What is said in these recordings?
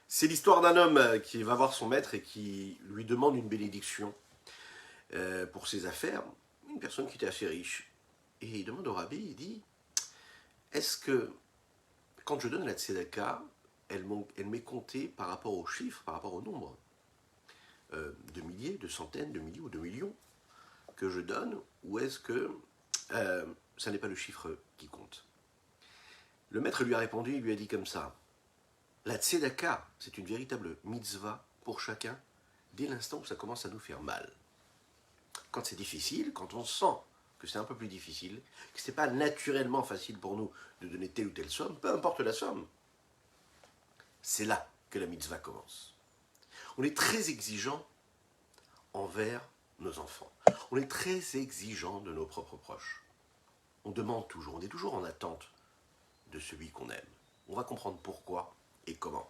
C'est l'histoire d'un homme qui va voir son maître et qui lui demande une bénédiction pour ses affaires. Une personne qui était assez riche. Et il demande au rabbi, il dit, est-ce que quand je donne la tzedaka, elle m'est comptée par rapport aux chiffres, par rapport au nombre de milliers, de centaines, de milliers ou de millions que je donne, ou est-ce que ça n'est pas le chiffre qui compte? Le maître lui a répondu, il lui a dit comme ça, la tzedaka, c'est une véritable mitzvah pour chacun, dès l'instant où ça commence à nous faire mal. Quand c'est difficile, quand on sent que c'est un peu plus difficile, que ce n'est pas naturellement facile pour nous de donner telle ou telle somme, peu importe la somme, c'est là que la mitzvah commence. On est très exigeant envers nos enfants. On est très exigeant de nos propres proches. On demande toujours, on est toujours en attente de celui qu'on aime. On va comprendre pourquoi et comment.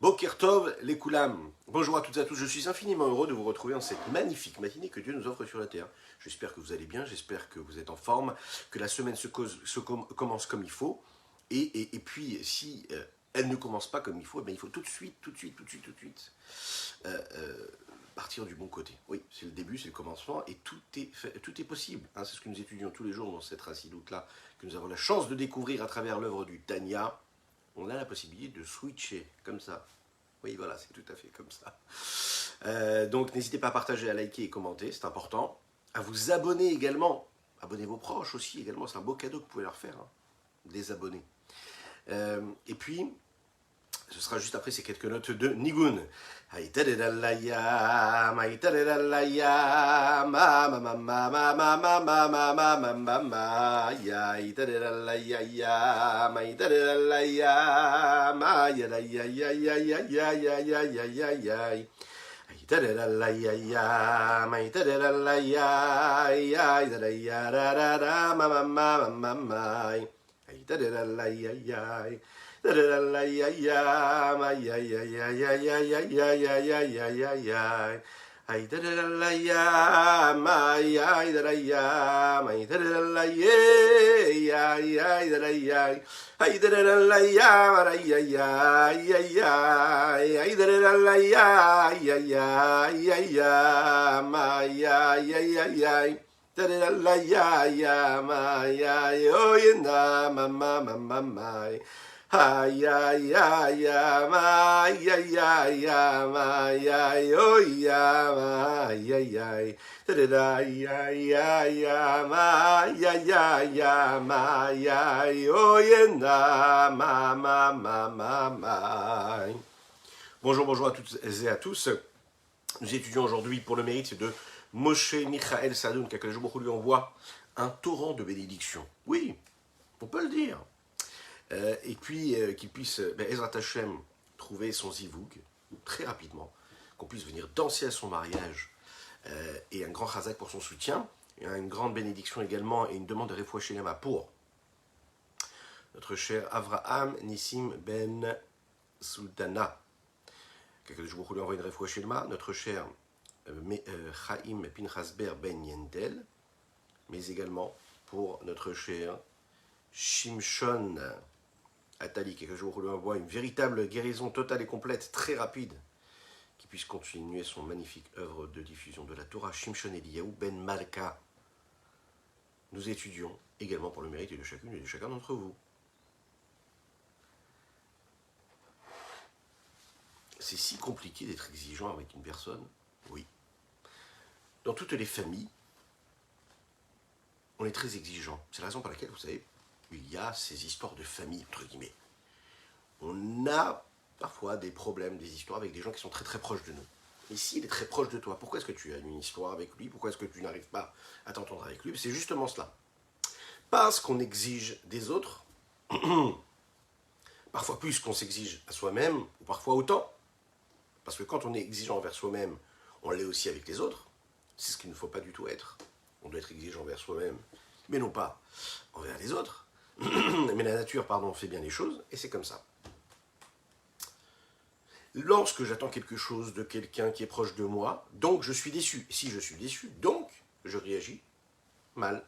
Boker Tov, les Koulam. Bonjour à toutes et à tous, je suis infiniment heureux de vous retrouver en cette magnifique matinée que Dieu nous offre sur la terre. J'espère que vous allez bien, j'espère que vous êtes en forme, que la semaine commence comme il faut. Et puis, si elle ne commence pas comme il faut, eh bien, il faut tout de suite partir du bon côté. Oui, c'est le début, c'est le commencement, et tout est possible. Hein, c'est ce que nous étudions tous les jours dans cette racidoute-là, que nous avons la chance de découvrir à travers l'œuvre du Tanya. On a la possibilité de switcher, comme ça. Oui, voilà, c'est tout à fait comme ça. Donc, n'hésitez pas à partager, à liker et commenter, c'est important. À vous abonner également. Abonnez vos proches aussi, également. C'est un beau cadeau que vous pouvez leur faire, hein, des abonnés. Et puis, ce sera juste après ces quelques notes de Nigun. Ay, ay, ay, ay, ay, ay, ay, ay, oh, yeah, ay, ay, ay. Ay, ay, ay, ay, ay, ay, ay, ay, oh, yeah, ma. Bonjour à toutes et à tous. Nous étudions aujourd'hui pour le mérite de Moshe Michael Sadoun, qu'Akadosh Baruch Hu lui envoie un torrent de bénédictions. Oui, on peut le dire. Et puis qu'il puisse, Ezrat Hashem, trouver son zivoug très rapidement, qu'on puisse venir danser à son mariage, et un grand chazak pour son soutien, et une grande bénédiction également, et une demande de Refoua Shelema pour notre cher Avraham Nissim Ben Soudana, je vous lui envoie une Refoua Shelema, notre cher Chaim Pinchasber Ben Yendel, mais également pour notre cher Shimshon Atali, que je vous envoie une véritable guérison totale et complète, très rapide, qui puisse continuer son magnifique œuvre de diffusion de la Torah, Shimshon Eliyahu Ben Malka. Nous étudions également pour le mérite de chacune et de chacun d'entre vous. C'est si compliqué d'être exigeant avec une personne, oui. Dans toutes les familles, on est très exigeant. C'est la raison pour laquelle, vous savez, il y a ces histoires de famille, entre guillemets. On a parfois des problèmes, des histoires avec des gens qui sont très très proches de nous. Et s'il est très proche de toi, pourquoi est-ce que tu as une histoire avec lui? Pourquoi est-ce que tu n'arrives pas à t'entendre avec lui? C'est justement cela. Parce qu'on exige des autres, parfois plus qu'on s'exige à soi-même, ou parfois autant. Parce que quand on est exigeant envers soi-même, on l'est aussi avec les autres. C'est ce qu'il ne faut pas du tout être. On doit être exigeant envers soi-même, mais non pas envers les autres. Mais la nature, fait bien les choses, et c'est comme ça. Lorsque j'attends quelque chose de quelqu'un qui est proche de moi, donc je suis déçu. Si je suis déçu, donc je réagis mal.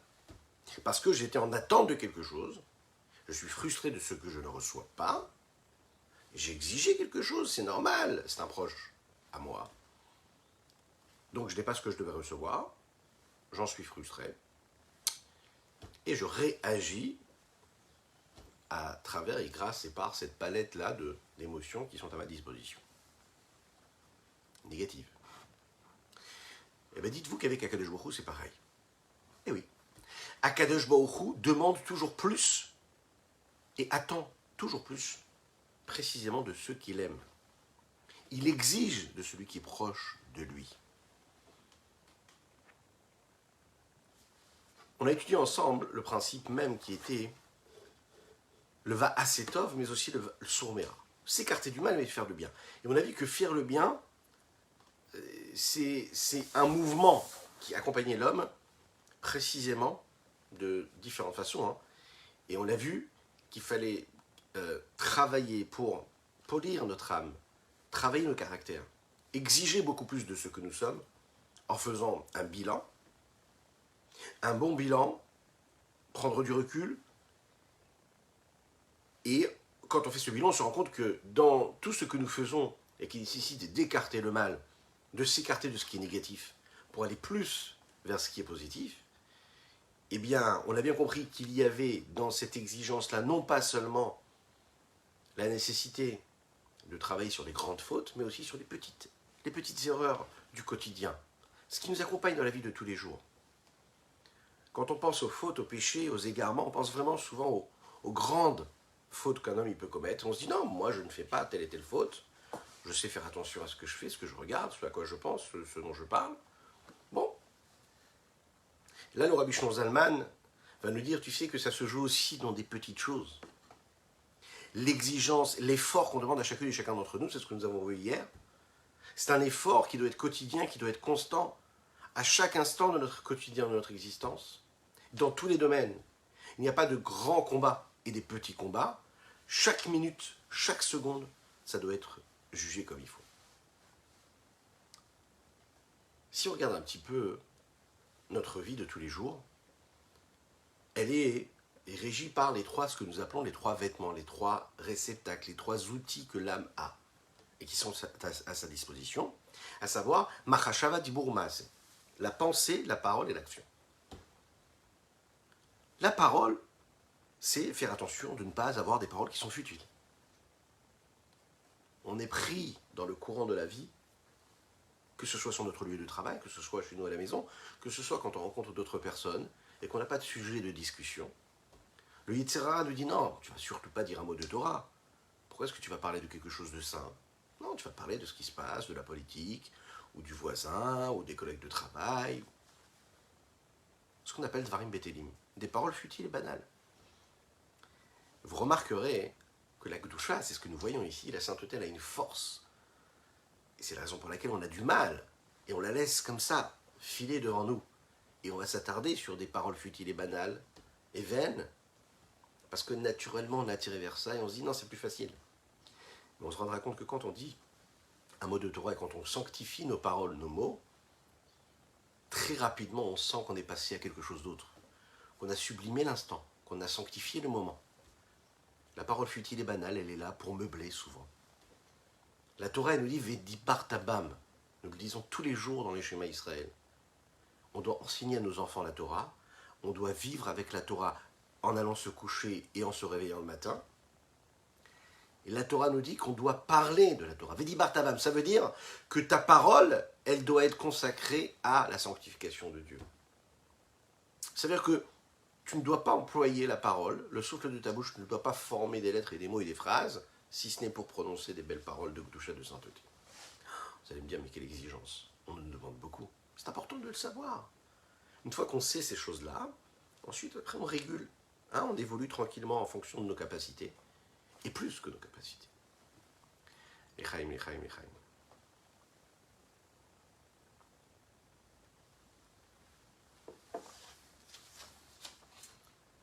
Parce que j'étais en attente de quelque chose, je suis frustré de ce que je ne reçois pas, J'ai exigé quelque chose, c'est normal, c'est un proche à moi. Donc je n'ai pas ce que je devais recevoir, j'en suis frustré, et je réagis à travers et grâce et par cette palette-là d'émotions qui sont à ma disposition. Négatives. Eh bien dites-vous qu'avec Akadosh Baruch Hu, c'est pareil. Eh oui. Akadosh Baruch Hu demande toujours plus et attend toujours plus précisément de ceux qu'il aime. Il exige de celui qui est proche de lui. On a étudié ensemble le principe même qui était le va asetov, mais aussi le sourmera. S'écarter du mal mais faire le bien. Et on a vu que faire le bien, c'est un mouvement qui accompagnait l'homme précisément de différentes façons. Hein. Et on a vu qu'il fallait travailler pour polir notre âme, travailler nos caractères, exiger beaucoup plus de ce que nous sommes en faisant un bilan, un bon bilan, prendre du recul. Et quand on fait ce bilan, on se rend compte que dans tout ce que nous faisons et qui nécessite d'écarter le mal, de s'écarter de ce qui est négatif pour aller plus vers ce qui est positif, eh bien, on a bien compris qu'il y avait dans cette exigence-là non pas seulement la nécessité de travailler sur les grandes fautes, mais aussi sur les petites erreurs du quotidien, ce qui nous accompagne dans la vie de tous les jours. Quand on pense aux fautes, aux péchés, aux égarements, on pense vraiment souvent aux grandes fautes qu'un homme il peut commettre. On se dit non, moi je ne fais pas telle et telle faute, je sais faire attention à ce que je fais, ce que je regarde, ce à quoi je pense, ce dont je parle. Bon. Là, le Rabbi Shlomo Zalman va nous dire, tu sais que ça se joue aussi dans des petites choses. L'exigence, l'effort qu'on demande à chacune et chacun d'entre nous, c'est ce que nous avons vu hier, c'est un effort qui doit être quotidien, qui doit être constant, à chaque instant de notre quotidien, de notre existence, dans tous les domaines. Il n'y a pas de grands combats et des petits combats. Chaque minute, chaque seconde, ça doit être jugé comme il faut. Si on regarde un petit peu notre vie de tous les jours, elle est régie par ce que nous appelons les trois vêtements, les trois réceptacles, les trois outils que l'âme a et qui sont à sa disposition, à savoir Machashava Dibur Maaseh, la pensée, la parole et l'action. La parole, c'est faire attention de ne pas avoir des paroles qui sont futiles. On est pris dans le courant de la vie, que ce soit sur notre lieu de travail, que ce soit chez nous à la maison, que ce soit quand on rencontre d'autres personnes et qu'on n'a pas de sujet de discussion. Le Yetzer Hara nous dit non, tu ne vas surtout pas dire un mot de Torah. Pourquoi est-ce que tu vas parler de quelque chose de saint? Non, tu vas parler de ce qui se passe, de la politique, ou du voisin, ou des collègues de travail. Ce qu'on appelle Dvarim Betelim, des paroles futiles et banales. Vous remarquerez que la Kedusha, c'est ce que nous voyons ici, la sainteté, elle a une force. Et c'est la raison pour laquelle on a du mal. Et on la laisse comme ça, filer devant nous. Et on va s'attarder sur des paroles futiles et banales, et vaines, parce que naturellement on est attiré vers ça, et on se dit non, c'est plus facile. Mais on se rendra compte que quand on dit un mot de Torah, et quand on sanctifie nos paroles, nos mots, très rapidement on sent qu'on est passé à quelque chose d'autre, qu'on a sublimé l'instant, qu'on a sanctifié le moment. La parole futile et banale, elle est là pour meubler souvent. La Torah, elle nous dit Vedibar Tabam. Nous le disons tous les jours dans les schémas Israël. On doit enseigner à nos enfants la Torah. On doit vivre avec la Torah en allant se coucher et en se réveillant le matin. Et la Torah nous dit qu'on doit parler de la Torah. Vedibar Tabam, ça veut dire que ta parole, elle doit être consacrée à la sanctification de Dieu. Ça veut dire que tu ne dois pas employer la parole, le souffle de ta bouche ne doit pas former des lettres et des mots et des phrases, si ce n'est pour prononcer des belles paroles de Kedusha, de sainteté. Vous allez me dire, mais quelle exigence. On nous demande beaucoup. C'est important de le savoir. Une fois qu'on sait ces choses-là, ensuite, après, on régule. Hein, on évolue tranquillement en fonction de nos capacités. Et plus que nos capacités. Echaim, Echaim, Echaim.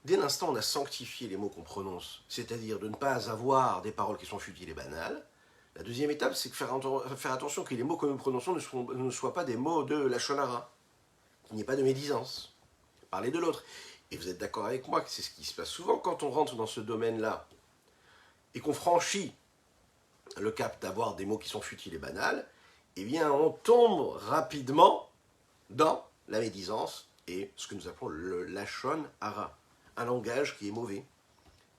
Dès l'instant où on a sanctifié les mots qu'on prononce, c'est-à-dire de ne pas avoir des paroles qui sont futiles et banales, la deuxième étape, c'est de faire attention que les mots que nous prononçons ne soient pas des mots de la shonara, qu'il n'y ait pas de médisance. Parler de l'autre. Et vous êtes d'accord avec moi que c'est ce qui se passe souvent quand on rentre dans ce domaine-là et qu'on franchit le cap d'avoir des mots qui sont futiles et banals, eh bien on tombe rapidement dans la médisance et ce que nous appelons le lachon hara, un langage qui est mauvais.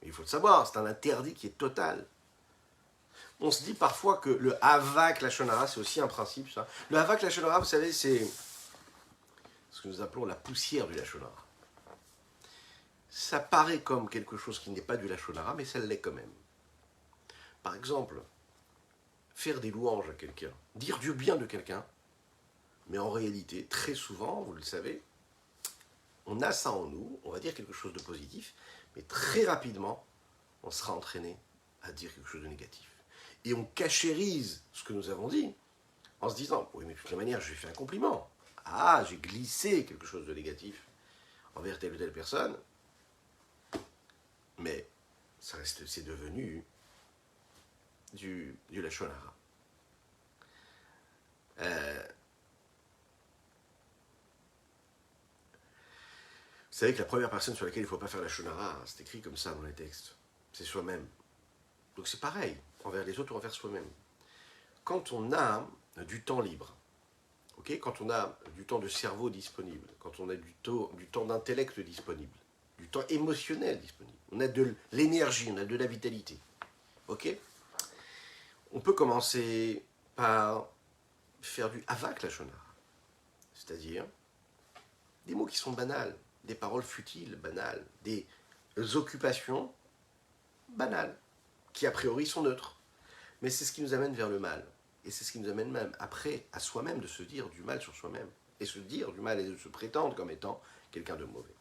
Mais il faut le savoir, c'est un interdit qui est total. On se dit parfois que le havak lachon hara, c'est aussi un principe, ça. Le havak lachon hara, vous savez, c'est ce que nous appelons la poussière du lachon hara. Ça paraît comme quelque chose qui n'est pas du lachon hara, mais ça l'est quand même. Par exemple, faire des louanges à quelqu'un, dire du bien de quelqu'un, mais en réalité, très souvent, vous le savez, on a ça en nous, on va dire quelque chose de positif, mais très rapidement, on sera entraîné à dire quelque chose de négatif. Et on cachérise ce que nous avons dit, en se disant, oui, mais de toute manière, j'ai fait un compliment. Ah, j'ai glissé quelque chose de négatif envers telle ou telle personne, mais ça reste, c'est devenu du lachon hara. Vous savez que la première personne sur laquelle il ne faut pas faire la shonara, c'est écrit comme ça dans les textes, c'est soi-même. Donc c'est pareil, envers les autres ou envers soi-même. Quand on a du temps libre, okay, quand on a du temps de cerveau disponible, quand on a du temps d'intellect disponible, du temps émotionnel disponible, on a de l'énergie, on a de la vitalité, ok, on peut commencer par faire du havak la shonara, c'est-à-dire des mots qui sont banals, des paroles futiles, banales, des occupations banales, qui a priori sont neutres. Mais c'est ce qui nous amène vers le mal. Et c'est ce qui nous amène même après à soi-même de se dire du mal sur soi-même. Et se dire du mal et de se prétendre comme étant quelqu'un de mauvais.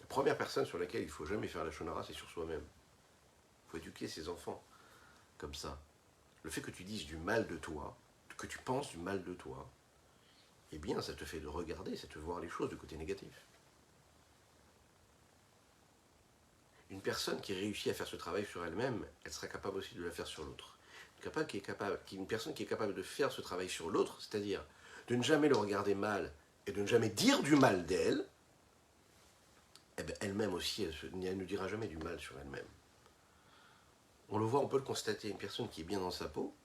La première personne sur laquelle il ne faut jamais faire la shonara, c'est sur soi-même. Il faut éduquer ses enfants comme ça. Le fait que tu dises du mal de toi, que tu penses du mal de toi, eh bien, ça te fait de regarder, ça te fait voir les choses du côté négatif. Une personne qui réussit à faire ce travail sur elle-même, elle sera capable aussi de le faire sur l'autre. Une personne qui est capable de faire ce travail sur l'autre, c'est-à-dire de ne jamais le regarder mal et de ne jamais dire du mal d'elle, eh bien, elle-même aussi, elle ne dira jamais du mal sur elle-même. On le voit, on peut le constater, une personne qui est bien dans sa peau,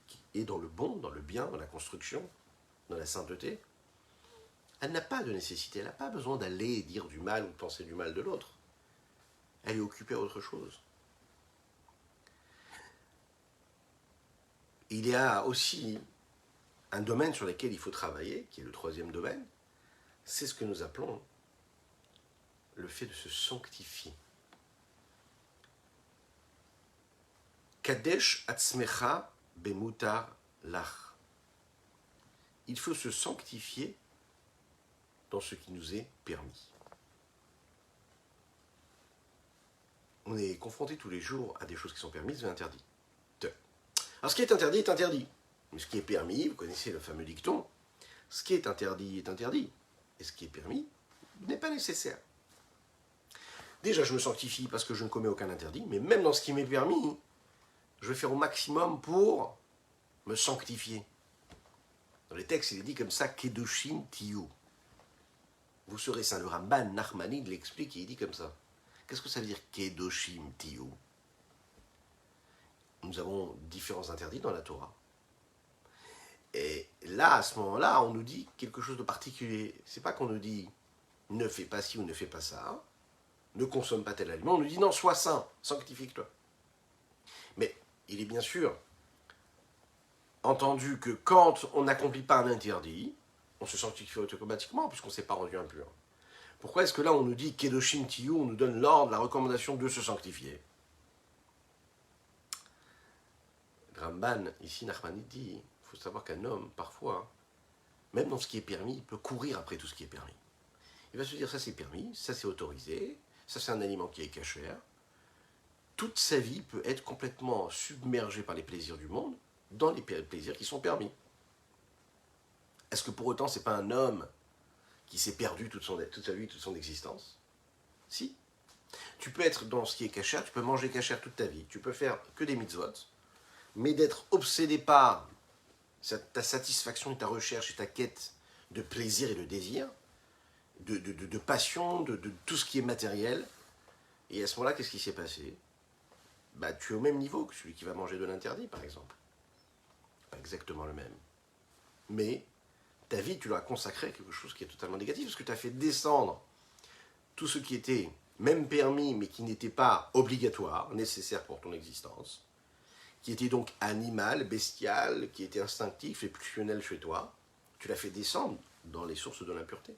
qui est dans le bon, dans le bien, dans la construction, dans la sainteté, elle n'a pas de nécessité, elle n'a pas besoin d'aller dire du mal ou de penser du mal de l'autre. Elle est occupée à autre chose. Il y a aussi un domaine sur lequel il faut travailler, qui est le troisième domaine, c'est ce que nous appelons le fait de se sanctifier. Kadesh atzmecha bemutar lach. Il faut se sanctifier dans ce qui nous est permis. On est confronté tous les jours à des choses qui sont permises et interdites. Alors ce qui est interdit est interdit. Mais ce qui est permis, vous connaissez le fameux dicton, ce qui est interdit est interdit. Et ce qui est permis n'est pas nécessaire. Déjà, je me sanctifie parce que je ne commets aucun interdit, mais même dans ce qui m'est permis, je vais faire au maximum pour me sanctifier. Dans les textes, il est dit comme ça, Kedoshim Tiyu. Vous serez saint. Le Ramban Nachmanide l'explique et il dit comme ça. Qu'est-ce que ça veut dire Kedoshim Tiyu? Nous avons différents interdits dans la Torah. Et là, à ce moment-là, on nous dit quelque chose de particulier. C'est pas qu'on nous dit ne fais pas ci ou ne fais pas ça, ne consomme pas tel aliment. On nous dit non, sois saint, sanctifie-toi. Mais il est bien sûr entendu que quand on n'accomplit pas un interdit, on se sanctifie automatiquement puisqu'on ne s'est pas rendu impur. Pourquoi est-ce que là on nous dit Kedoshim Tiyu, on nous donne l'ordre, la recommandation de se sanctifier? Ramban, ici, Nachmanide dit, il faut savoir qu'un homme, parfois, même dans ce qui est permis, il peut courir après tout ce qui est permis. Il va se dire, ça c'est permis, ça c'est autorisé, ça c'est un aliment qui est cachère. Toute sa vie peut être complètement submergée par les plaisirs du monde, dans les plaisirs qui sont permis. Est-ce que pour autant, c'est pas un homme qui s'est perdu toute sa vie, toute son existence? Si. Tu peux être dans ce qui est cachère, tu peux manger cachère toute ta vie, tu peux faire que des mitzvot, mais d'être obsédé par ta satisfaction et ta recherche et ta quête de plaisir et de désir, de passion, de tout ce qui est matériel. Et à ce moment-là, qu'est-ce qui s'est passé? bah, tu es au même niveau que celui qui va manger de l'interdit, par exemple. Pas exactement le même. Mais ta vie, tu l'as consacrée à quelque chose qui est totalement négatif, parce que tu as fait descendre tout ce qui était même permis, mais qui n'était pas obligatoire, nécessaire pour ton existence, qui était donc animal, bestial, qui était instinctif et pulsionnel chez toi, tu l'as fait descendre dans les sources de l'impureté.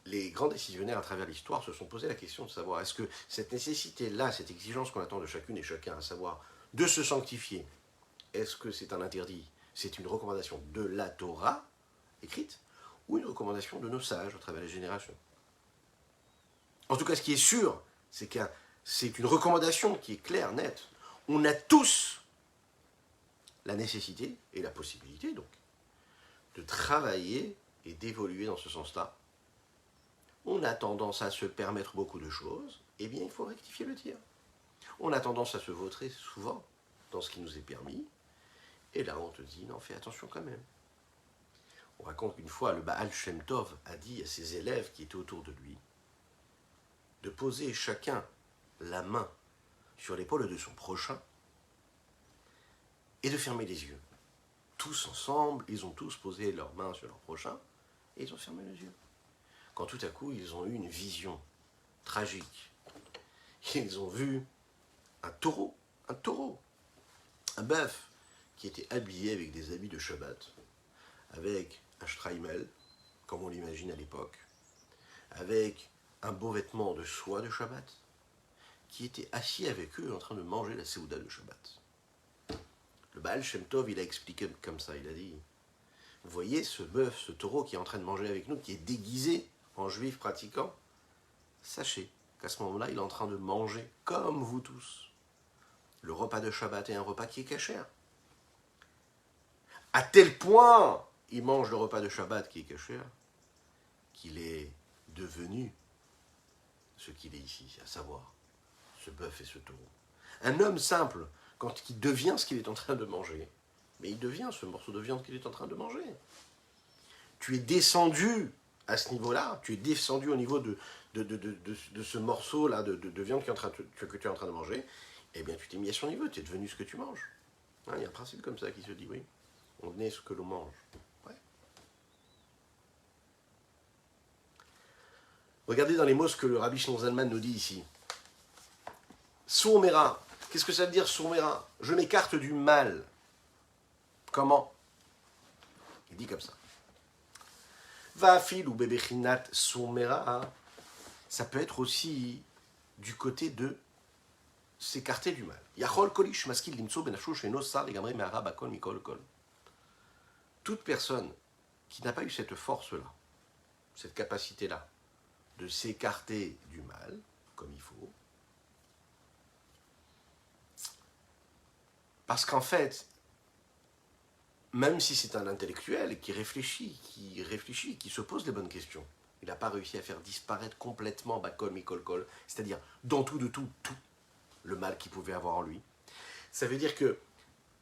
Les grands décisionnaires à travers l'histoire se sont posé la question de savoir est-ce que cette nécessité-là, cette exigence qu'on attend de chacune et chacun, à savoir de se sanctifier, est-ce que c'est un interdit, c'est une recommandation de la Torah écrite ou une recommandation de nos sages à travers les générations? En tout cas, ce qui est sûr, c'est que c'est une recommandation qui est claire, nette. On a tous la nécessité et la possibilité, donc, de travailler et d'évoluer dans ce sens-là. On a tendance à se permettre beaucoup de choses, eh bien, il faut rectifier le tir. On a tendance à se vautrer souvent dans ce qui nous est permis, et là, on te dit, non, fais attention quand même. On raconte qu'une fois, le Baal Shem Tov a dit à ses élèves qui étaient autour de lui de poser chacun la main sur l'épaule de son prochain et de fermer les yeux. Tous ensemble, ils ont tous posé leurs mains sur leur prochain et ils ont fermé les yeux. Quand tout à coup, ils ont eu une vision tragique. Ils ont vu un taureau, un bœuf qui était habillé avec des habits de Shabbat, avec un shtraimel, comme on l'imagine à l'époque, avec un beau vêtement de soie de Shabbat, qui était assis avec eux en train de manger la Séouda de Shabbat. Le Baal Shem Tov, il a expliqué comme ça, il a dit, vous voyez ce bœuf, ce taureau qui est en train de manger avec nous, qui est déguisé en juif pratiquant, sachez qu'à ce moment-là, il est en train de manger, comme vous tous, le repas de Shabbat est un repas qui est cachère. À tel point, il mange le repas de Shabbat qui est cachère, qu'il est devenu ce qu'il est ici, à savoir ce bœuf et ce taureau. Un homme simple, quand il devient ce qu'il est en train de manger, mais il devient ce morceau de viande qu'il est en train de manger. Tu es descendu à ce niveau-là, tu es descendu au niveau de ce morceau-là de viande que tu es en train de manger, eh bien tu t'es mis à son niveau, tu es devenu ce que tu manges. Il y a un principe comme ça qui se dit, oui, on est ce que l'on mange. Ouais. Regardez dans les mots ce que le Rabbi Shimon Zalman nous dit ici. Sourmera, qu'est-ce que ça veut dire sourmera? Je m'écarte du mal. Comment? Il dit comme ça. Va'afil ou bebechinat sourmera, ça peut être aussi du côté de s'écarter du mal. Yachol kolish maskil limtso benafshu sheno sar legamre me'ara bakol mikol kol. Toute personne qui n'a pas eu cette force-là, cette capacité-là, de s'écarter du mal, comme il faut, parce qu'en fait, même si c'est un intellectuel qui réfléchit, qui se pose les bonnes questions, il n'a pas réussi à faire disparaître complètement Bakol Mikol Kol, c'est-à-dire dans tout, tout, le mal qu'il pouvait avoir en lui. Ça veut dire que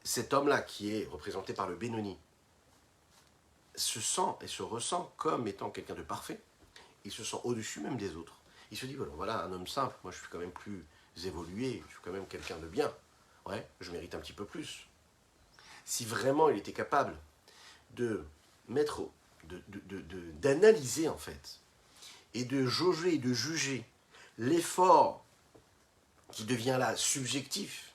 cet homme-là, qui est représenté par le Benoni, se sent et se ressent comme étant quelqu'un de parfait. Il se sent au-dessus même des autres. Il se dit, voilà, un homme simple, moi je suis quand même plus évolué, je suis quand même quelqu'un de bien. Ouais, je mérite un petit peu plus. Si vraiment il était capable de mettre, d'analyser en fait, et de jauger, de juger l'effort qui devient là subjectif,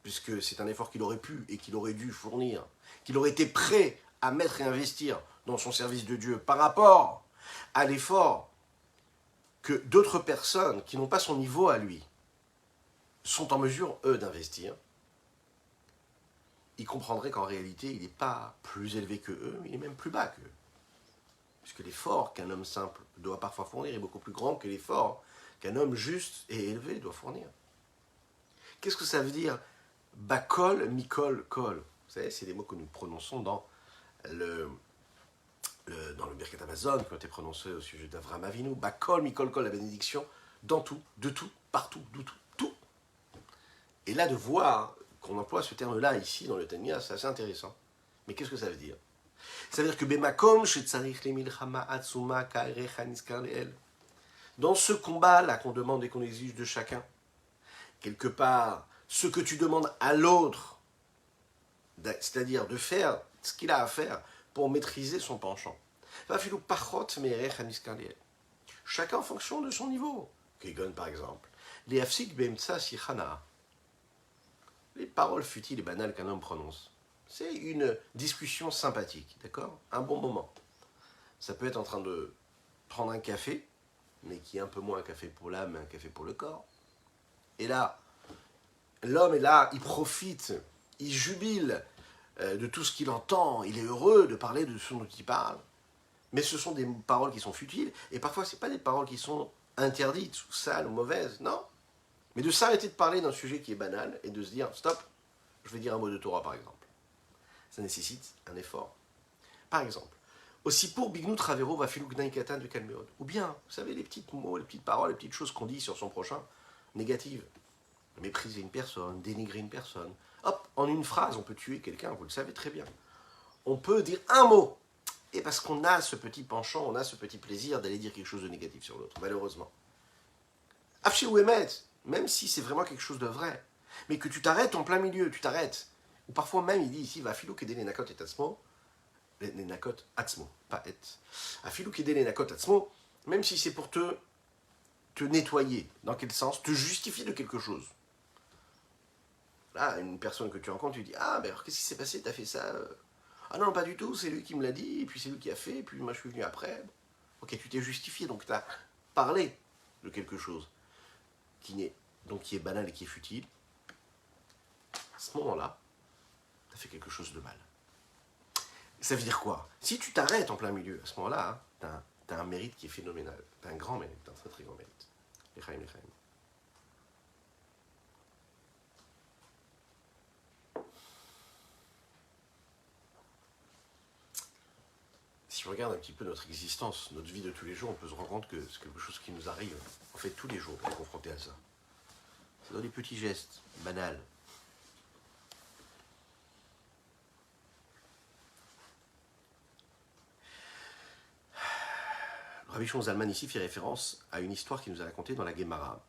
puisque c'est un effort qu'il aurait pu et qu'il aurait dû fournir, qu'il aurait été prêt à mettre et investir dans son service de Dieu par rapport à l'effort que d'autres personnes qui n'ont pas son niveau à lui sont en mesure, eux, d'investir, il comprendrait qu'en réalité, il n'est pas plus élevé que eux, mais il est même plus bas qu'eux. Puisque l'effort qu'un homme simple doit parfois fournir est beaucoup plus grand que l'effort qu'un homme juste et élevé doit fournir. Qu'est-ce que ça veut dire Bakol, Mikol, Kol? Vous savez, c'est des mots que nous prononçons dans le Birkat Hamazon, qui ont été prononcés au sujet d'Avraham Avinu. Bakol, Mikol, Kol, la bénédiction, dans tout, de tout, partout, de tout, tout. Et là, de voir qu'on emploie ce terme-là ici, dans le Tanya, c'est assez intéressant. Mais qu'est-ce que ça veut dire? Ça veut dire que Bemakom, Shetzarich le Milchama Atsuma Kairecha Niskar Leel. Dans ce combat-là qu'on demande et qu'on exige de chacun, quelque part, ce que tu demandes à l'autre, c'est-à-dire de faire ce qu'il a à faire pour maîtriser son penchant. Chacun en fonction de son niveau. Kegon par exemple. Les afsik beimtsa sichana. Les paroles futiles et banales qu'un homme prononce. C'est une discussion sympathique, d'accord? Un bon moment. Ça peut être en train de prendre un café, mais qui est un peu moins un café pour l'âme, mais un café pour le corps. Et là, l'homme est là, il profite, il jubile de tout ce qu'il entend, il est heureux de parler de ce dont il parle. Mais ce sont des paroles qui sont futiles, et parfois ce n'est pas des paroles qui sont interdites, ou sales, ou mauvaises, non. Mais de s'arrêter de parler d'un sujet qui est banal, et de se dire, stop, je vais dire un mot de Torah par exemple. Ça nécessite un effort. Par exemple, aussi pour Bignout Ravero va Katan de Kalmeod. Ou bien, vous savez, les petits mots, les petites paroles, les petites choses qu'on dit sur son prochain, négatives. Mépriser une personne, dénigrer une personne. Hop, en une phrase, on peut tuer quelqu'un, vous le savez très bien. On peut dire un mot. Et parce qu'on a ce petit penchant, on a ce petit plaisir d'aller dire quelque chose de négatif sur l'autre, malheureusement. Afshé ou Emet, même si c'est vraiment quelque chose de vrai, mais que tu t'arrêtes en plein milieu, tu t'arrêtes. Ou parfois même, il dit ici, va filou kede les nakot et atzmo, les nakot atzmo, pas et. Afilou kede les nakot atzmo, même si c'est pour te nettoyer. Dans quel sens? Te justifier de quelque chose. Là, une personne que tu rencontres, tu dis, ah, ben alors qu'est-ce qui s'est passé, t'as fait ça? Ah non, pas du tout, c'est lui qui me l'a dit, et puis c'est lui qui a fait, et puis moi je suis venu après. Ok, tu t'es justifié, donc tu as parlé de quelque chose qui est banal et qui est futile. À ce moment-là, tu as fait quelque chose de mal. Ça veut dire quoi? Si tu t'arrêtes en plein milieu, à ce moment-là, hein, tu as un mérite qui est phénoménal. Tu as un grand mérite, un très très grand mérite. L'Echaim. Si on regarde un petit peu notre existence, notre vie de tous les jours, on peut se rendre compte que c'est quelque chose qui nous arrive, en fait, tous les jours, on est confronté à ça. C'est dans des petits gestes, banals. Rabbi Shimon Zalman ici fait référence à une histoire qu'il nous a racontée dans la Gemara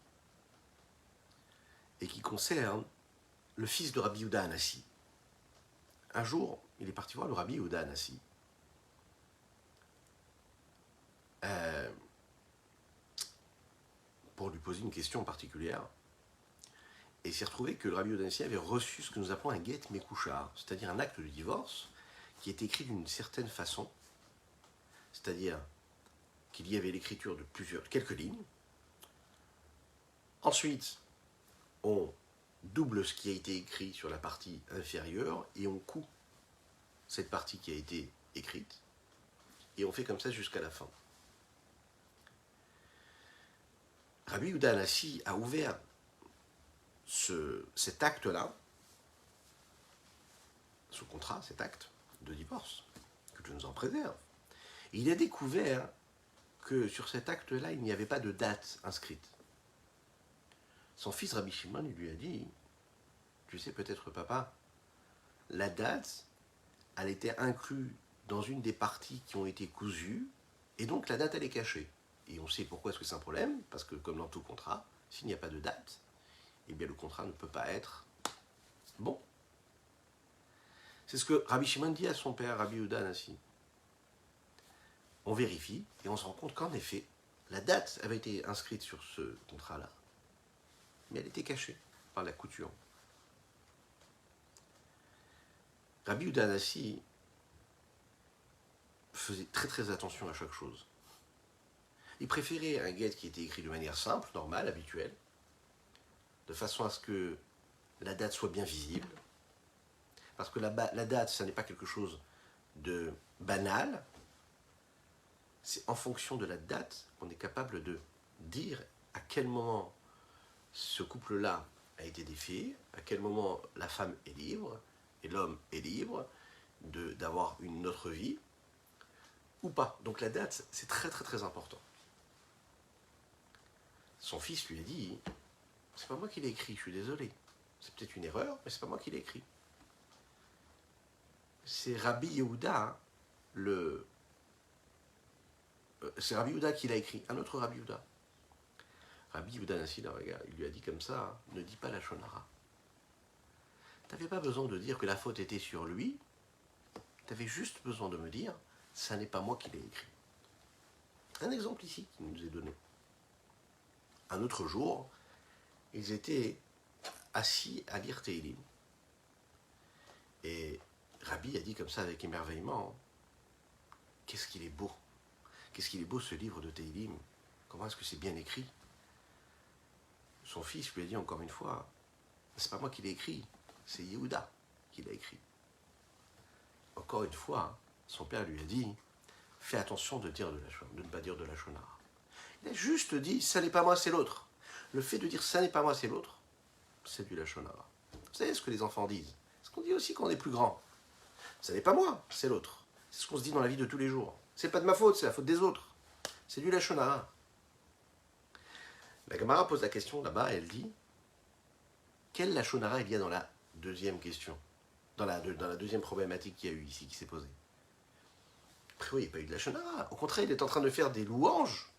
et qui concerne le fils de Rabbi Yehuda Hanassi. Un jour, il est parti voir le Rabbi Yehuda Hanassi. Pour lui poser une question particulière. Et il s'est retrouvé que le Rabbi Yehuda Hanassi avait reçu ce que nous appelons un get mekouchar, c'est-à-dire un acte de divorce qui est écrit d'une certaine façon, c'est-à-dire qu'il y avait l'écriture de quelques lignes. Ensuite, on double ce qui a été écrit sur la partie inférieure et on coud cette partie qui a été écrite et on fait comme ça jusqu'à la fin. Rabbi Yehuda Hanassi a ouvert cet acte-là, ce contrat, cet acte de divorce, que Dieu nous en préserve. Et il a découvert que sur cet acte-là, il n'y avait pas de date inscrite. Son fils Rabbi Shimon lui a dit, tu sais peut-être papa, la date, elle était inclue dans une des parties qui ont été cousues, et donc la date elle est cachée. Et on sait pourquoi est-ce que c'est un problème, parce que comme dans tout contrat, s'il n'y a pas de date, eh bien le contrat ne peut pas être bon. C'est ce que Rabbi Shimon dit à son père, Rabbi Yehuda Hanassi. On vérifie et on se rend compte qu'en effet, la date avait été inscrite sur ce contrat-là, mais elle était cachée par la couture. Rabbi Yehuda Hanassi faisait très très attention à chaque chose. Il préférait un get qui était écrit de manière simple, normale, habituelle, de façon à ce que la date soit bien visible, parce que la date, ça n'est pas quelque chose de banal. C'est en fonction de la date qu'on est capable de dire à quel moment ce couple-là a été défait, à quel moment la femme est libre et l'homme est libre d'avoir une autre vie ou pas. Donc la date, c'est très très très important. Son fils lui a dit, c'est pas moi qui l'ai écrit, je suis désolé. C'est peut-être une erreur, mais c'est pas moi qui l'ai écrit. C'est Rabbi Yehuda c'est Rabbi Yehuda qui l'a écrit, un autre Rabbi Yehuda. Rabbi Yehuda Nassi, il lui a dit comme ça, hein, ne dis pas la Shonara. Tu n'avais pas besoin de dire que la faute était sur lui, tu avais juste besoin de me dire, ça n'est pas moi qui l'ai écrit. Un exemple ici qui nous est donné. Un autre jour, ils étaient assis à lire Tehillim. Et Rabbi a dit comme ça avec émerveillement, qu'est-ce qu'il est beau. Qu'est-ce qu'il est beau ce livre de Tehillim. Comment est-ce que c'est bien écrit. Son fils lui a dit encore une fois, c'est pas moi qui l'ai écrit, c'est Yehuda qui l'a écrit. Encore une fois, son père lui a dit, fais attention de ne pas dire de la Shonara. Il a juste dit, ça n'est pas moi, c'est l'autre. Le fait de dire ça n'est pas moi, c'est l'autre, c'est du Lachonara. Vous savez ce que les enfants disent? Ce qu'on dit aussi quand on est plus grand. Ça n'est pas moi, c'est l'autre. C'est ce qu'on se dit dans la vie de tous les jours. C'est pas de ma faute, c'est la faute des autres. C'est du Lachonara. La Gemara pose la question là-bas, elle dit, quel Lachonara il y a dans la deuxième question, dans la deuxième problématique qu'il y a eu ici, qui s'est posée? Après, oui, il n'y a pas eu de Lachonara. Au contraire, il est en train de faire des louanges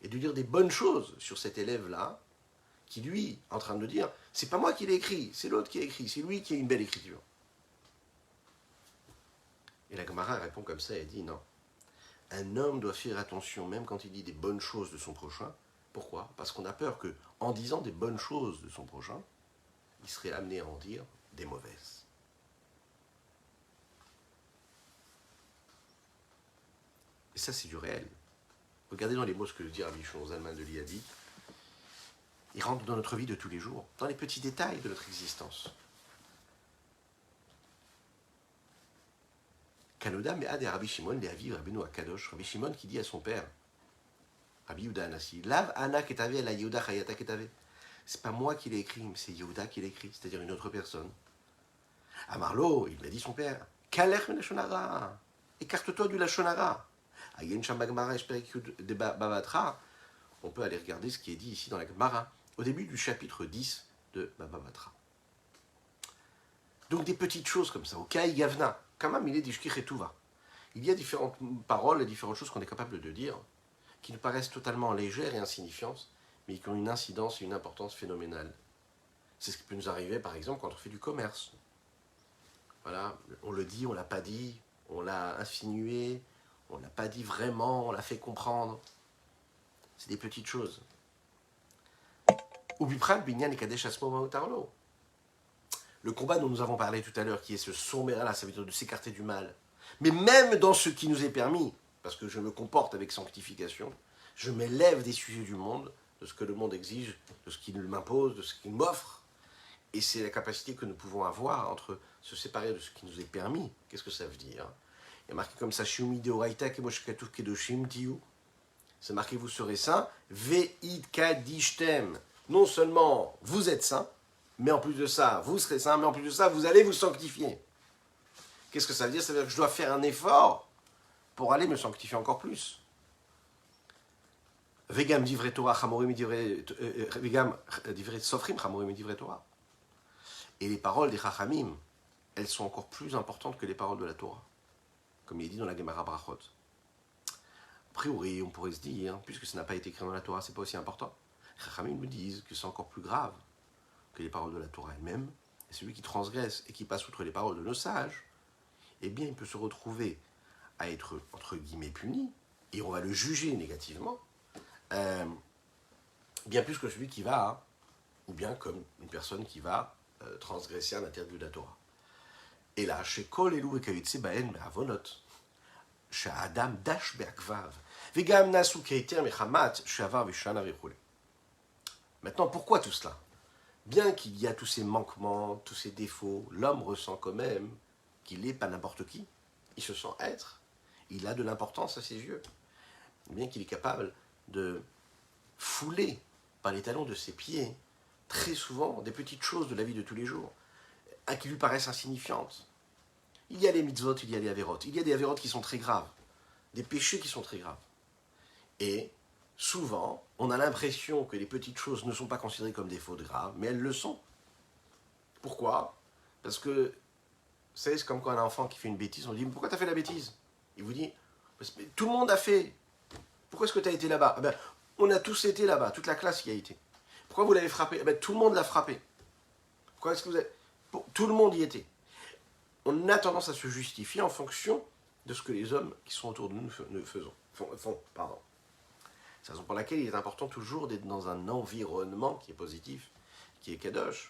et de dire des bonnes choses sur cet élève-là, qui lui est en train de dire, c'est pas moi qui l'ai écrit, c'est l'autre qui a écrit, c'est lui qui a une belle écriture. Et la Gemara répond comme ça, elle dit non. Un homme doit faire attention, même quand il dit des bonnes choses de son prochain. Pourquoi? Parce qu'on a peur que, en disant des bonnes choses de son prochain, il serait amené à en dire des mauvaises. Et ça, c'est du réel. Regardez dans les mots ce que dit Rabbi Shimon Zalman de Liadi. Il rentre dans notre vie de tous les jours, dans les petits détails de notre existence. Kanoda me'ad et Rabbi Shimon le Aviv Rabbeinu Akadosh. Rabbi Shimon qui dit à son père, Rabbi Yehuda Anassi, Lav Ana Ketave la Yehuda Chayata Ketave. C'est pas moi qui l'ai écrit, mais c'est Yehuda qui l'a écrit, c'est-à-dire une autre personne. Amarlo, il l'a dit son père, Kalech men Lachonara. Écarte-toi du Lachonara. Ayen Shambagmara Eshperikut de Babatra. On peut aller regarder ce qui est dit ici dans la Gemara, au début du chapitre 10 de Baba Batra. Donc des petites choses comme ça, au Kai Gavna, Kamam il est d'Ishkich et Tuva. Il y a différentes paroles et différentes choses qu'on est capable de dire, qui nous paraissent totalement légères et insignifiantes, mais qui ont une incidence et une importance phénoménale. C'est ce qui peut nous arriver par exemple quand on fait du commerce. Voilà, on le dit, on ne l'a pas dit, on l'a insinué, on ne l'a pas dit vraiment, on l'a fait comprendre. C'est des petites choses. Le combat dont nous avons parlé tout à l'heure, qui est ce sommet-là, ça veut dire de s'écarter du mal. Mais même dans ce qui nous est permis, parce que je me comporte avec sanctification, je m'élève des sujets du monde, de ce que le monde exige, de ce qu'il m'impose, de ce qu'il m'offre. Et c'est la capacité que nous pouvons avoir entre se séparer de ce qui nous est permis. Qu'est-ce que ça veut dire? Il y a marqué comme ça, Shiumi Deoraita Kemoshkatu Kedoshim Tiyu. C'est marqué, vous serez saints, Ve'id Kadishtem. Non seulement vous êtes saints, mais en plus de ça, vous serez saints, mais en plus de ça, vous allez vous sanctifier. Qu'est-ce que ça veut dire? Ça veut dire que je dois faire un effort pour aller me sanctifier encore plus. Vegam divrei Torah, chamorim vegam divrei sofrim, chamorim divrei Torah. Et les paroles des Chachamim, elles sont encore plus importantes que les paroles de la Torah, comme il est dit dans la Gemara Brachot. A priori, on pourrait se dire, puisque ça n'a pas été écrit dans la Torah, c'est pas aussi important. Les Chachamim me disent que c'est encore plus grave que les paroles de la Torah elle-même. Et celui qui transgresse et qui passe outre les paroles de nos sages, eh bien, il peut se retrouver à être, entre guillemets, puni, et on va le juger négativement, bien plus que celui qui va, ou bien comme une personne qui va transgresser un interdit de la Torah. Et là, chez Kol Elu et Kayutse Baen Me'avonot, chez Adam Dash Be'akvav, Vegam Nasu Keiter Mechamat, Shavar Vishana Vechule. Maintenant, pourquoi tout cela? Bien qu'il y a tous ces manquements, tous ces défauts, l'homme ressent quand même qu'il n'est pas n'importe qui. Il se sent être. Il a de l'importance à ses yeux. Bien qu'il est capable de fouler par les talons de ses pieds, très souvent, des petites choses de la vie de tous les jours, qui lui paraissent insignifiantes. Il y a les mitzvot, il y a les avérotes. Il y a des avérotes qui sont très graves, des péchés qui sont très graves. Et souvent, on a l'impression que les petites choses ne sont pas considérées comme des fautes graves, mais elles le sont. Pourquoi? Parce que, vous savez, c'est comme quand un enfant qui fait une bêtise, on dit « Pourquoi tu as fait la bêtise ?» Il vous dit, tout le monde a fait. Pourquoi est-ce que tu as été là-bas? On a tous été là-bas, toute la classe y a été. Pourquoi vous l'avez frappé? Tout le monde l'a frappé. Pourquoi est-ce que vous avez... Tout le monde y était. On a tendance à se justifier en fonction de ce que les hommes qui sont autour de nous font. Pardon. C'est la raison pour laquelle il est important toujours d'être dans un environnement qui est positif, qui est kadosh,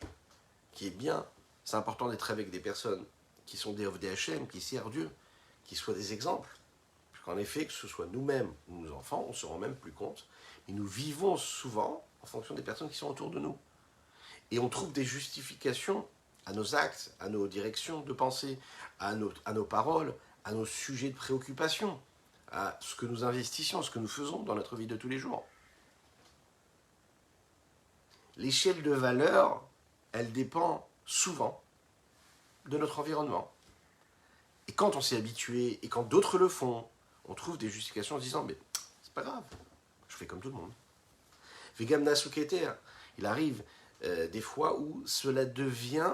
qui est bien. C'est important d'être avec des personnes qui sont des OVDHM, qui servent Dieu, qui soient des exemples. Puisqu'en effet, que ce soit nous-mêmes ou nos enfants, on se rend même plus compte. Et nous vivons souvent en fonction des personnes qui sont autour de nous. Et on trouve des justifications à nos actes, à nos directions de pensée, à nos paroles, à nos sujets de préoccupation, à ce que nous investissons, ce que nous faisons dans notre vie de tous les jours. L'échelle de valeur, elle dépend souvent de notre environnement. Et quand on s'est habitué, et quand d'autres le font, on trouve des justifications en se disant, mais c'est pas grave, je fais comme tout le monde. Vegam Nasuketer, il arrive des fois où cela devient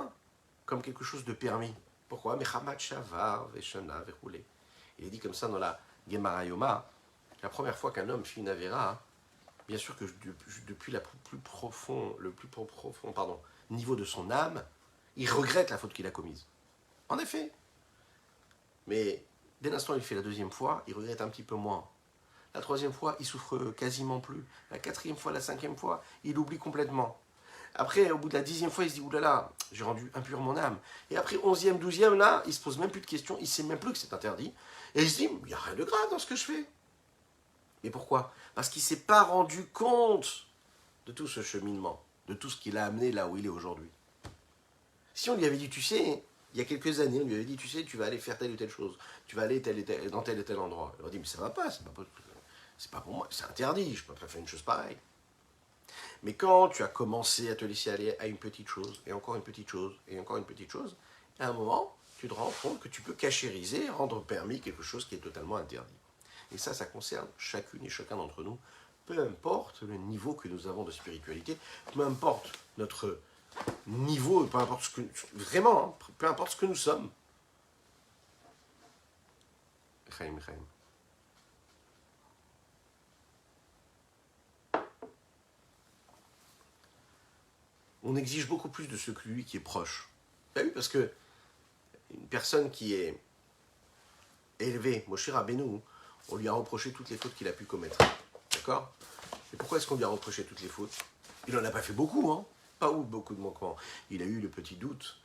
comme quelque chose de permis. Pourquoi? Mechamat Shavar, Veshana, Verroulé. Il est dit comme ça dans la Gemara Yoma, la première fois qu'un homme fait une Avera, bien sûr que depuis le plus profond niveau de son âme, il regrette la faute qu'il a commise. En effet. Mais dès l'instant où il fait la deuxième fois, il regrette un petit peu moins. La troisième fois, il souffre quasiment plus. La quatrième fois, la cinquième fois, il oublie complètement. Après, au bout de la 10e fois, il se dit, oulala, j'ai rendu impur mon âme. Et après, 11e, 12e, là, il se pose même plus de questions, il ne sait même plus que c'est interdit. Et il se dit, il n'y a rien de grave dans ce que je fais. Mais pourquoi? Parce qu'il ne s'est pas rendu compte de tout ce cheminement, de tout ce qu'il a amené là où il est aujourd'hui. Si on lui avait dit, tu sais, il y a quelques années, on lui avait dit, tu sais, tu vas aller faire telle ou telle chose, tu vas aller dans tel et tel endroit. Il aurait dit, mais ça ne va pas, c'est pas pour moi, c'est interdit, je ne peux pas faire une chose pareille. Mais quand tu as commencé à te laisser aller à une petite chose, et encore une petite chose, et encore une petite chose, à un moment, tu te rends compte que tu peux cachériser, rendre permis quelque chose qui est totalement interdit. Et ça concerne chacune et chacun d'entre nous, peu importe le niveau que nous avons de spiritualité, peu importe notre niveau, peu importe ce que... Vraiment, peu importe ce que nous sommes. Chaim. On exige beaucoup plus de celui qui est proche. T'as vu, parce que une personne qui est élevée, Moshe Rabbeinu, on lui a reproché toutes les fautes qu'il a pu commettre. D'accord? Et pourquoi est-ce qu'on lui a reproché toutes les fautes? Il n'en a pas fait beaucoup, hein? Pas beaucoup de manquements. Il a eu le petit doute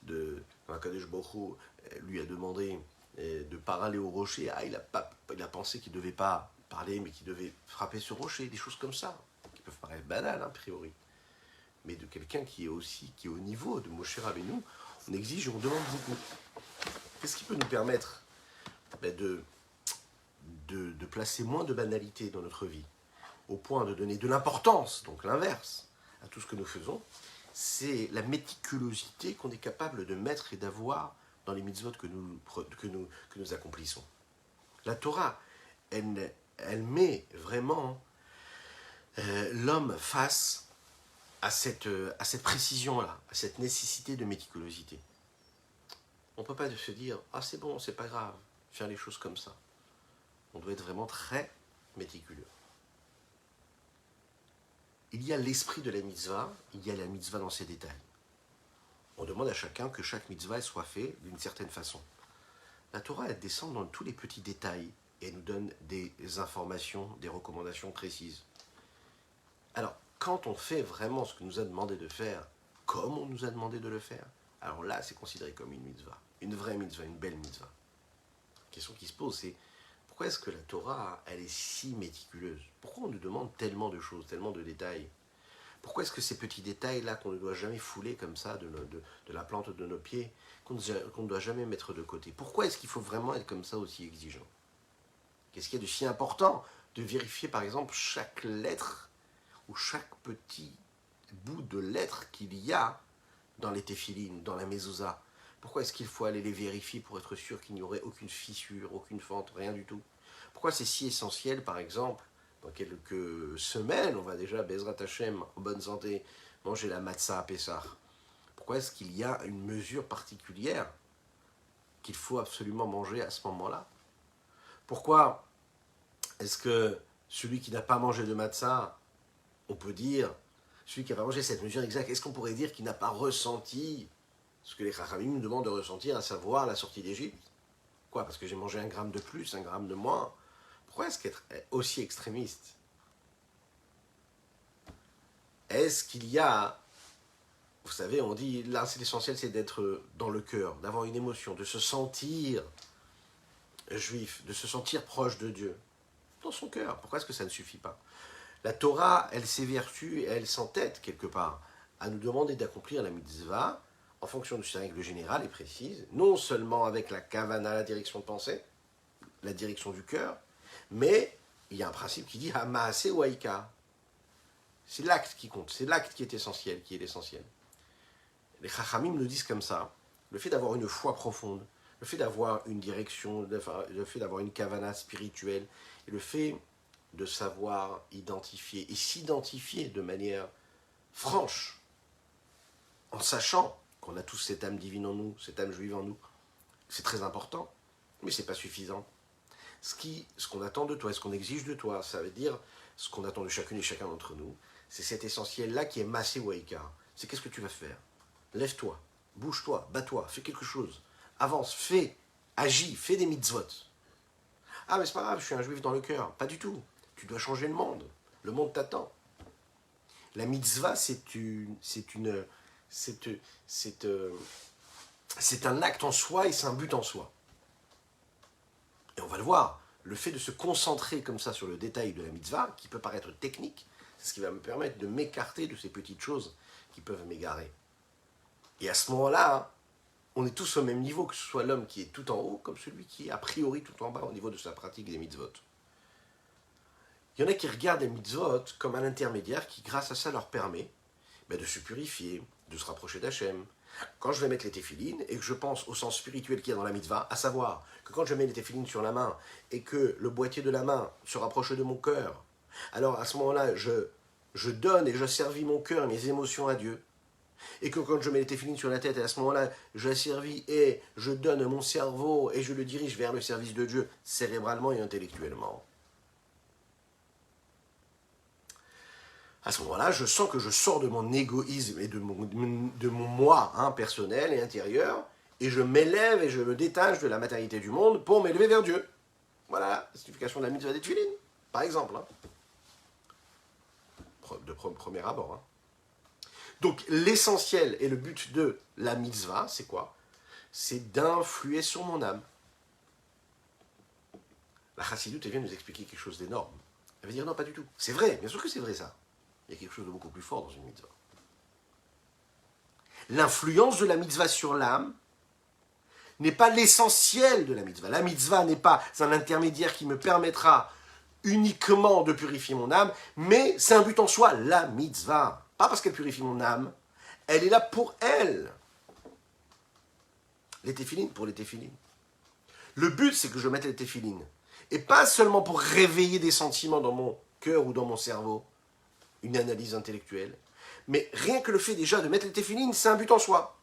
de Kadesh Baruch Hu lui a demandé de parler au rocher. Ah, il a pensé qu'il ne devait pas parler, mais qu'il devait frapper ce rocher, des choses comme ça, qui peuvent paraître banales, a priori. Mais de quelqu'un qui est au niveau de Moshe Rabbeinu, on exige et on demande beaucoup. Qu'est-ce qui peut nous permettre de placer moins de banalité dans notre vie, au point de donner de l'importance, donc l'inverse, à tout ce que nous faisons? C'est la méticulosité qu'on est capable de mettre et d'avoir dans les mitzvot que nous accomplissons. La Torah, elle met vraiment l'homme face à cette précision-là, à cette nécessité de méticulosité. On ne peut pas se dire « Ah, c'est bon, c'est pas grave, faire les choses comme ça ». On doit être vraiment très méticuleux. Il y a l'esprit de la mitzvah, il y a la mitzvah dans ses détails. On demande à chacun que chaque mitzvah soit faite d'une certaine façon. La Torah, elle descend dans tous les petits détails et nous donne des informations, des recommandations précises. Alors, quand on fait vraiment ce que nous a demandé de faire, comme on nous a demandé de le faire, alors là, c'est considéré comme une mitzvah. Une vraie mitzvah, une belle mitzvah. La question qui se pose, c'est pourquoi est-ce que la Torah, elle est si méticuleuse? Pourquoi on nous demande tellement de choses, tellement de détails? Pourquoi est-ce que ces petits détails-là qu'on ne doit jamais fouler comme ça de la plante de nos pieds, qu'on ne doit jamais mettre de côté? Pourquoi est-ce qu'il faut vraiment être comme ça aussi exigeant? Qu'est-ce qu'il y a de si important de vérifier par exemple chaque lettre ou chaque petit bout de lettre qu'il y a dans les téphilines, dans la mezouza? Pourquoi est-ce qu'il faut aller les vérifier pour être sûr qu'il n'y aurait aucune fissure, aucune fente, rien du tout? Pourquoi c'est si essentiel, par exemple, dans quelques semaines, on va déjà, Bezrat Hashem, en bonne santé, manger la matzah à Pessah? Pourquoi est-ce qu'il y a une mesure particulière qu'il faut absolument manger à ce moment-là? Pourquoi est-ce que celui qui n'a pas mangé de matzah, on peut dire, celui qui n'a pas mangé cette mesure exacte, est-ce qu'on pourrait dire qu'il n'a pas ressenti ce que les Chachamim nous demandent de ressentir, à savoir la sortie d'Égypte? Quoi? Parce que j'ai mangé 1 gramme de plus, 1 gramme de moins? Pourquoi est-ce qu'être aussi extrémiste? Est-ce qu'il y a, vous savez, on dit, là c'est l'essentiel, c'est d'être dans le cœur, d'avoir une émotion, de se sentir juif, de se sentir proche de Dieu, dans son cœur. Pourquoi est-ce que ça ne suffit pas? La Torah, elle s'évertue, elle s'entête quelque part à nous demander d'accomplir la mitzvah en fonction de ses règles générales et précises, non seulement avec la kavana, la direction de pensée, la direction du cœur, mais il y a un principe qui dit Hamaase ou Haïka. C'est l'acte qui compte, c'est l'acte qui est essentiel, qui est l'essentiel. Les Chachamim le disent comme ça. Le fait d'avoir une foi profonde, le fait d'avoir une direction, le fait d'avoir une kavana spirituelle, et le fait de savoir identifier et s'identifier de manière franche, en sachant qu'on a tous cette âme divine en nous, cette âme juive en nous, c'est très important, mais ce n'est pas suffisant. Ce qu'on attend de toi, ce qu'on exige de toi, ça veut dire ce qu'on attend de chacune et chacun d'entre nous, c'est cet essentiel-là qui est Massé Waïka. C'est qu'est-ce que tu vas faire? Lève-toi, bouge-toi, bats-toi, fais quelque chose, avance, fais, agis, fais des mitzvot. Ah mais c'est pas grave, je suis un juif dans le cœur. Pas du tout, tu dois changer le monde t'attend. La mitzvah, c'est un acte en soi et c'est un but en soi. Et on va le voir, le fait de se concentrer comme ça sur le détail de la mitzvah, qui peut paraître technique, c'est ce qui va me permettre de m'écarter de ces petites choses qui peuvent m'égarer. Et à ce moment-là, on est tous au même niveau, que ce soit l'homme qui est tout en haut, comme celui qui est a priori tout en bas au niveau de sa pratique des mitzvot. Il y en a qui regardent les mitzvot comme un intermédiaire qui, grâce à ça, leur permet de se purifier, de se rapprocher d'Hachem. Quand je vais mettre les téphilines et que je pense au sens spirituel qu'il y a dans la mitzvah, à savoir que quand je mets les téphilines sur la main et que le boîtier de la main se rapproche de mon cœur, alors à ce moment-là, je donne et je servis mon cœur et mes émotions à Dieu. Et que quand je mets les téphilines sur la tête, et à ce moment-là, je servis et je donne mon cerveau et je le dirige vers le service de Dieu, cérébralement et intellectuellement. À ce moment-là, je sens que je sors de mon égoïsme et de mon moi personnel et intérieur, et je m'élève et je me détache de la matérialité du monde pour m'élever vers Dieu. Voilà la signification de la mitzvah des téphilines, par exemple. De premier abord. Donc l'essentiel et le but de la mitzvah, c'est quoi? C'est d'influer sur mon âme. La Chassidut, elle vient nous expliquer quelque chose d'énorme. Elle va dire non, pas du tout. C'est vrai, bien sûr que c'est vrai ça. Il y a quelque chose de beaucoup plus fort dans une mitzvah. L'influence de la mitzvah sur l'âme n'est pas l'essentiel de la mitzvah. La mitzvah n'est pas un intermédiaire qui me permettra uniquement de purifier mon âme, mais c'est un but en soi, la mitzvah. Pas parce qu'elle purifie mon âme, elle est là pour elle. Les téphilines pour les téphilines. Le but, c'est que je mette les téphilines. Et pas seulement pour réveiller des sentiments dans mon cœur ou dans mon cerveau, une analyse intellectuelle, mais rien que le fait déjà de mettre les téphilines, c'est un but en soi.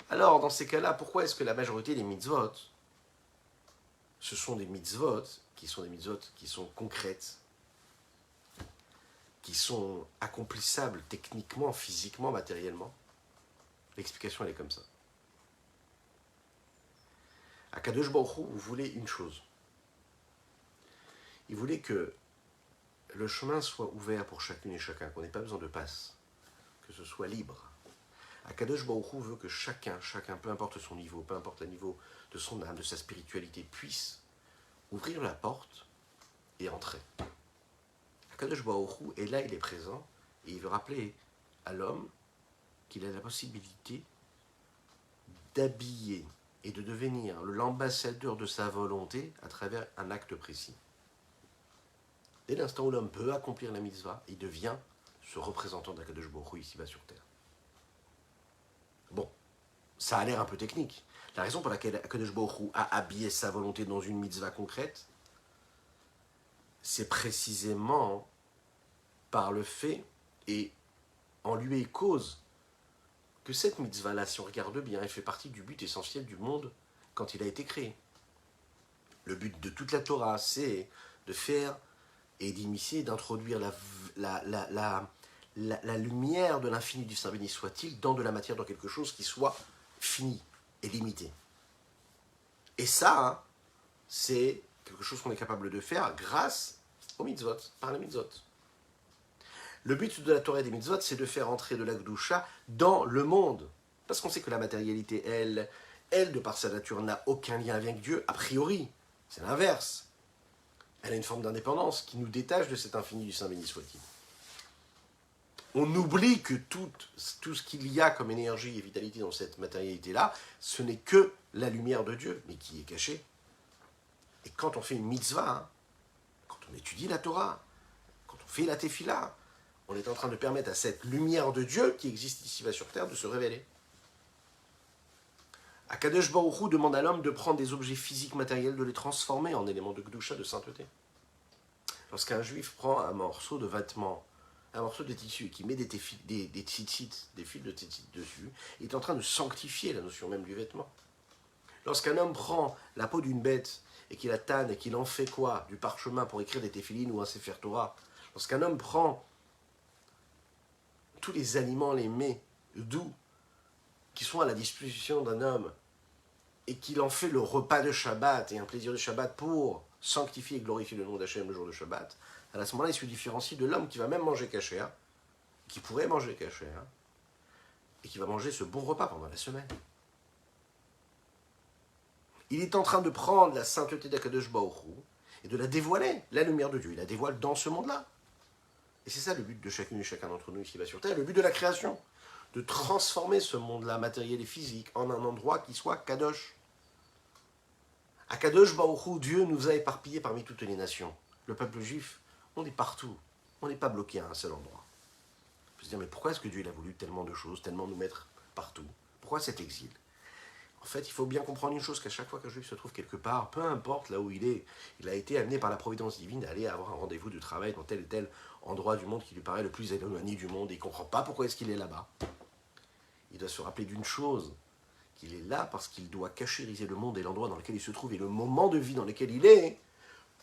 Alors, dans ces cas-là, pourquoi est-ce que la majorité des mitzvot, ce sont des mitzvot qui sont concrètes, qui sont accomplissables techniquement, physiquement, matériellement? L'explication, elle est comme ça. Akadosh Baruch Hu voulait une chose. Il voulait que le chemin soit ouvert pour chacune et chacun, qu'on n'ait pas besoin de passe, que ce soit libre. Akadosh Baruch Hu veut que chacun, peu importe son niveau, peu importe le niveau de son âme, de sa spiritualité, puisse ouvrir la porte et entrer. Akadosh Baruch Hu est là, il est présent, et il veut rappeler à l'homme qu'il a la possibilité d'habiller et de devenir l'ambassadeur de sa volonté à travers un acte précis. Dès l'instant où l'homme peut accomplir la mitzvah, il devient ce représentant d'Akadosh Baruch Hu ici-bas sur terre. Bon, ça a l'air un peu technique. La raison pour laquelle Akadosh Baruch Hu a habillé sa volonté dans une mitzvah concrète, c'est précisément par le fait et en lui et cause que cette mitzvah-là, si on regarde bien, elle fait partie du but essentiel du monde quand il a été créé. Le but de toute la Torah, c'est de faire et d'initier, d'introduire la lumière de l'infini du Saint béni soit-il dans de la matière, dans quelque chose qui soit fini et limité. Et ça, hein, c'est quelque chose qu'on est capable de faire grâce aux mitzvot, par les mitzvot. Le but de la Torah et des mitzvot, c'est de faire entrer de la Gdusha dans le monde. Parce qu'on sait que la matérialité, elle, de par sa nature, n'a aucun lien avec Dieu, a priori. C'est l'inverse. Elle a une forme d'indépendance qui nous détache de cet infini du Saint béni soit-il. On oublie que tout ce qu'il y a comme énergie et vitalité dans cette matérialité-là, ce n'est que la lumière de Dieu, mais qui est cachée. Et quand on fait une mitzvah, hein, quand on étudie la Torah, quand on fait la tefila, on est en train de permettre à cette lumière de Dieu qui existe ici-bas sur terre de se révéler. Akadosh Baruch Hu demande à l'homme de prendre des objets physiques matériels, de les transformer en éléments de Kedusha, de sainteté. Lorsqu'un juif prend un morceau de vêtement, un morceau de tissu et qui met des tzitzit, des fils de tzitzit dessus, il est en train de sanctifier la notion même du vêtement. Lorsqu'un homme prend la peau d'une bête et qu'il la tanne et qu'il en fait quoi? Du parchemin pour écrire des téphilines ou un Sefer Torah. Lorsqu'un homme prend tous les aliments, les mets doux qui sont à la disposition d'un homme et qu'il en fait le repas de Shabbat et un plaisir de Shabbat pour sanctifier et glorifier le nom d'Hachem le jour de Shabbat, à ce moment-là, il se différencie de l'homme qui va même manger kasher, qui pourrait manger kasher, et qui va manger ce bon repas pendant la semaine. Il est en train de prendre la sainteté d'Akadosh Baruch Hu et de la dévoiler, la lumière de Dieu. Il la dévoile dans ce monde-là. Et c'est ça le but de chacune et chacun d'entre nous ici-bas sur Terre, le but de la création, de transformer ce monde-là, matériel et physique, en un endroit qui soit Kadosh. Akadosh Baruch Hu, Dieu nous a éparpillés parmi toutes les nations. Le peuple juif, on est partout. On n'est pas bloqué à un seul endroit. On peut se dire, mais pourquoi est-ce que Dieu il a voulu tellement de choses, tellement nous mettre partout? Pourquoi cet exil? En fait, il faut bien comprendre une chose, qu'à chaque fois qu'un juif se trouve quelque part, peu importe là où il est, il a été amené par la providence divine à aller avoir un rendez-vous de travail dans tel et tel endroit du monde qui lui paraît le plus éloigné du monde, et il ne comprend pas pourquoi est-ce qu'il est là-bas. Il doit se rappeler d'une chose, qu'il est là parce qu'il doit cachériser le monde et l'endroit dans lequel il se trouve et le moment de vie dans lequel il est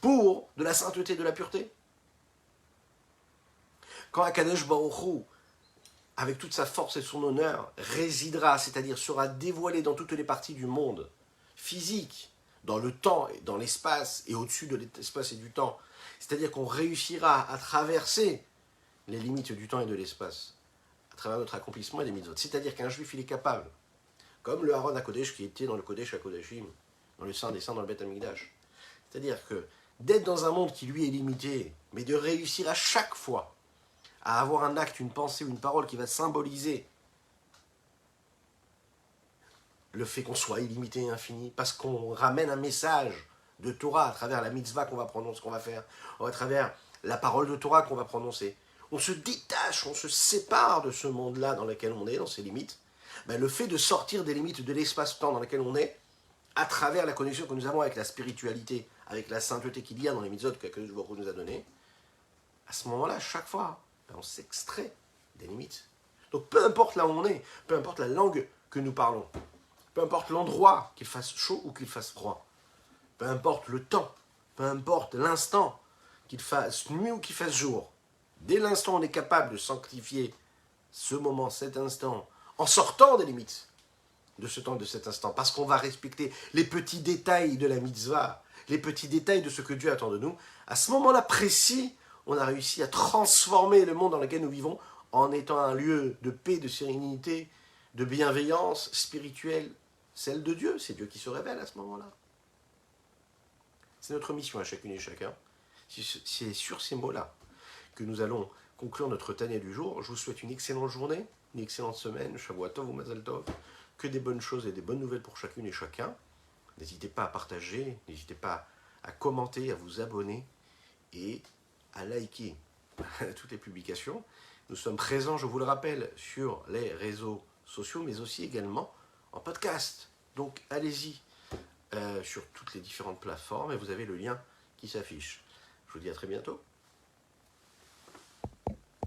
pour de la sainteté, de la pureté. Quand Akadosh Baruch Hu, avec toute sa force et son honneur, résidera, c'est-à-dire sera dévoilé dans toutes les parties du monde, physique, dans le temps et dans l'espace, et au-dessus de l'espace et du temps, c'est-à-dire qu'on réussira à traverser les limites du temps et de l'espace, à travers notre accomplissement et des mitzvot. C'est-à-dire qu'un juif, il est capable, comme le Aaron HaKodesh qui était dans le Kodesh HaKodashim, dans le Saint des Saints, dans le Beth Amikdash. C'est-à-dire que d'être dans un monde qui lui est limité, mais de réussir à chaque fois à avoir un acte, une pensée ou une parole qui va symboliser le fait qu'on soit illimité et infini, parce qu'on ramène un message de Torah à travers la mitzvah qu'on va prononcer, qu'on va faire, ou à travers la parole de Torah qu'on va prononcer. On se détache, on se sépare de ce monde-là dans lequel on est, dans ses limites. Ben, le fait de sortir des limites de l'espace-temps dans lequel on est, à travers la connexion que nous avons avec la spiritualité, avec la sainteté qu'il y a dans les mitzvot que Akadosh Baruch Hu nous a donné, à ce moment-là, chaque fois, on s'extrait des limites. Donc peu importe là où on est, peu importe la langue que nous parlons, peu importe l'endroit, qu'il fasse chaud ou qu'il fasse froid, peu importe le temps, peu importe l'instant, qu'il fasse nuit ou qu'il fasse jour, dès l'instant où on est capable de sanctifier ce moment, cet instant, en sortant des limites de ce temps, de cet instant, parce qu'on va respecter les petits détails de la mitzvah, les petits détails de ce que Dieu attend de nous, à ce moment-là précis, on a réussi à transformer le monde dans lequel nous vivons en étant un lieu de paix, de sérénité, de bienveillance spirituelle, celle de Dieu. C'est Dieu qui se révèle à ce moment-là. C'est notre mission à chacune et chacun. C'est sur ces mots-là que nous allons conclure notre Tanya du jour. Je vous souhaite une excellente journée, une excellente semaine, Shavua Tov ou Mazal Tov, que des bonnes choses et des bonnes nouvelles pour chacune et chacun. N'hésitez pas à partager, n'hésitez pas à commenter, à vous abonner et à liker toutes les publications. Nous sommes présents, je vous le rappelle, sur les réseaux sociaux, mais aussi également en podcast. Donc allez-y sur toutes les différentes plateformes et vous avez le lien qui s'affiche. Je vous dis à très bientôt.